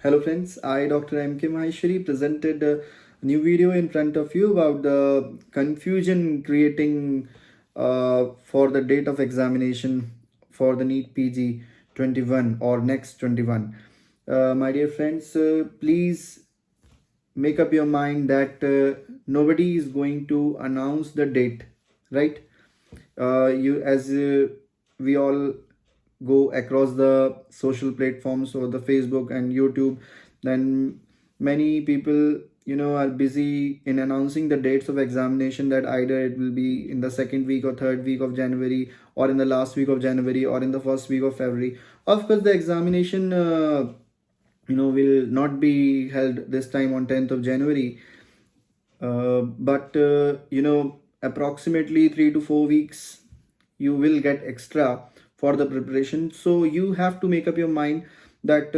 Hello friends, I Dr. M.K. Maheshwari presented a new video in front of you about the confusion creating for the date of examination for the NEET PG 21 or next 21. My dear friends, please make up your mind that nobody is going to announce the date, right? You as We all go across the social platforms or the Facebook and YouTube, then many people are busy in announcing the dates of examination, that either it will be in the second week or third week of January, or in the last week of January, or in the first week of February. Of course the examination will not be held this time on 10th of January, but approximately 3 to 4 weeks you will get extra for the preparation. So you have to make up your mind that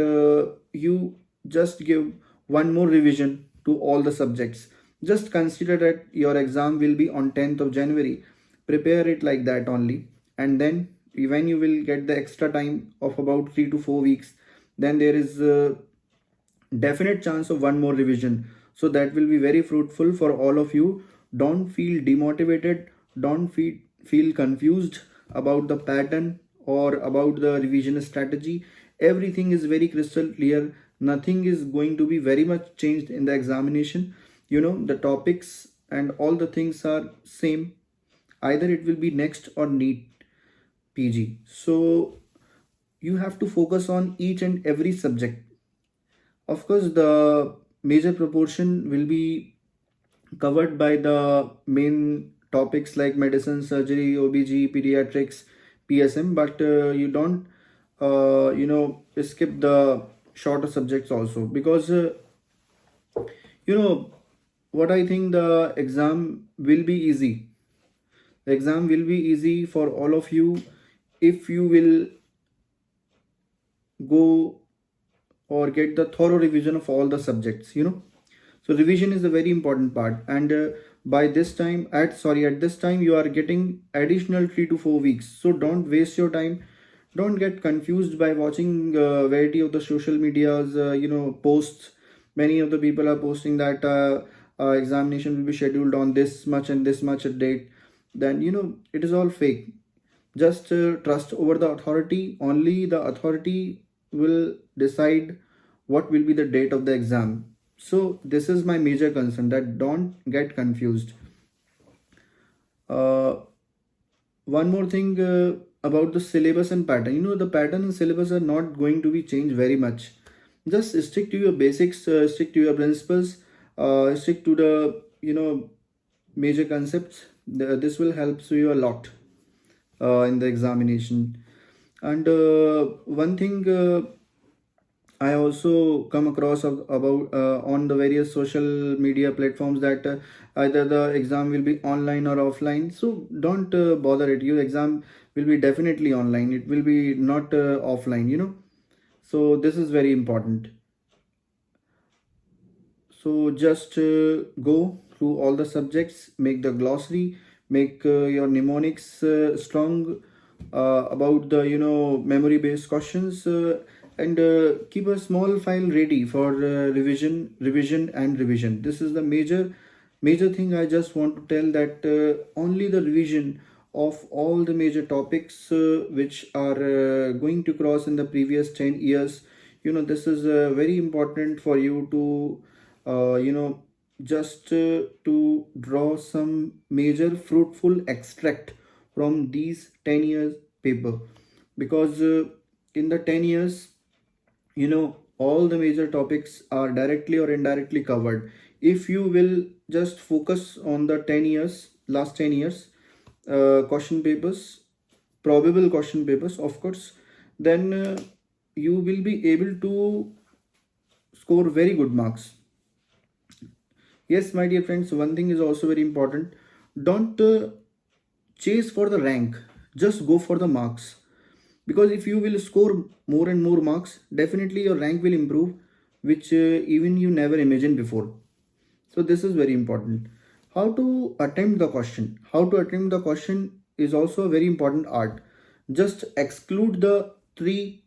you just give one more revision to all the subjects. Just consider that your exam will be on 10th of January. Prepare it like that only, and then when you will get the extra time of about 3 to 4 weeks, then there is definite chance of one more revision. So that will be very fruitful for all of you. Don't feel demotivated, don't feel confused about the pattern or about the revision strategy. Everything is very crystal clear. Nothing is going to be very much changed in the examination. The topics and all the things are same. Either it will be next or NEET PG. So you have to focus on each and every subject. Of course, the major proportion will be covered by the main topics like medicine, surgery, OBG, pediatrics, PSM, but you don't, skip the shorter subjects also, because, you know, what I think, the exam will be easy. The exam will be easy for all of you if you will go or get the thorough revision of all the subjects. So revision is a very important part, and at this time you are getting additional 3 to 4 weeks. So don't waste your time. Don't get confused by watching variety of the social medias posts. Many of the people are posting that examination will be scheduled on this much and this much a date. Then it is all fake. Just trust over the authority. Only the authority will decide what will be the date of the exam. So this is my major concern, that don't get confused. uh, One more thing about the syllabus and pattern. The pattern and syllabus are not going to be changed very much. Just stick to your basics, stick to your principles, stick to the major concepts. This will help you a lot in the examination. And one thing I also come across about on the various social media platforms, that either the exam will be online or offline. So don't bother it. Your exam will be definitely online. It will be not offline. So this is very important. So just go through all the subjects, make the glossary, make your mnemonics strong about the memory based questions, and keep a small file ready for revision. This is the major thing I just want to tell, that only the revision of all the major topics which are going to cross in the previous 10 years. This is very important for you to just to draw some major fruitful extract from these 10 years paper, because in the 10 years, all the major topics are directly or indirectly covered. If you will just focus on the 10 years, last 10 years question papers, probable question papers, of course, then you will be able to score very good marks. Yes, my dear friends, one thing is also very important. Don't chase for the rank, just go for the marks. Because if you will score more and more marks, definitely your rank will improve, which even you never imagined before. So, this is very important. How to attempt the question? How to attempt the question is also a very important art. Just exclude the three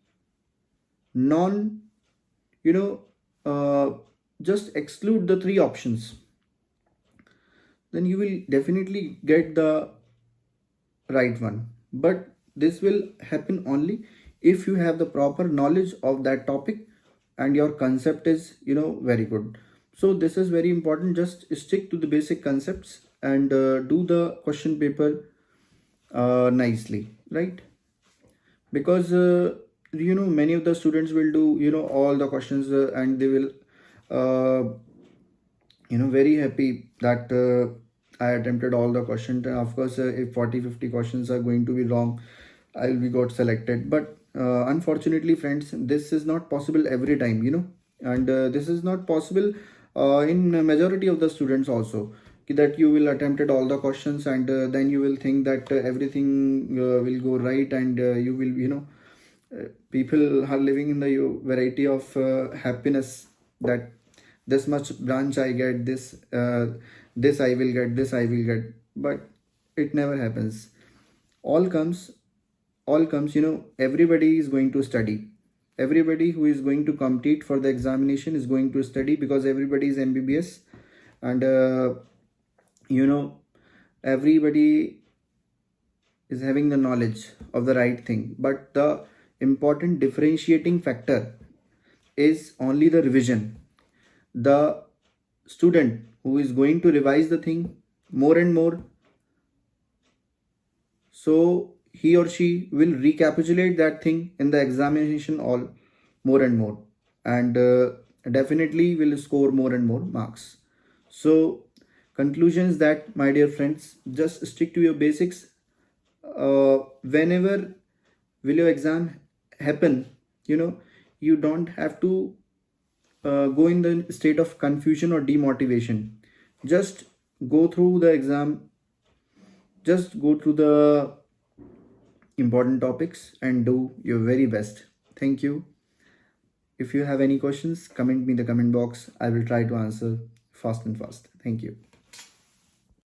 non uh, just exclude the three options, then you will definitely get the right one. But this will happen only if you have the proper knowledge of that topic and your concept is, very good. So this is very important. Just stick to the basic concepts and do the question paper nicely, right? Because many of the students will do, all the questions, and they will uh, very happy that I attempted all the questions. And of course, if 40-50 questions are going to be wrong, I'll be got selected. But unfortunately, friends, this is not possible every time, and this is not possible in a majority of the students also, that you will attempted all the questions, and then you will think that everything will go right, and you will, people are living in the variety of happiness, that this much branch I get, this I will get, this I will get. But it never happens. All comes all comes, everybody is going to study. Everybody who is going to compete for the examination is going to study, because everybody is MBBS. And you know everybody is having the knowledge of the right thing, but the important differentiating factor is only the revision. The student who is going to revise the thing more and more, so he or she will recapitulate that thing in the examination all more and more, and definitely will score more and more marks. So conclusion is that, my dear friends, just stick to your basics. Whenever will your exam happen, you don't have to go in the state of confusion or demotivation. Just go through the exam, just go through the important topics and do your very best. Thank you. If you have any questions, comment me in the comment box. I will try to answer fast and fast. Thank you.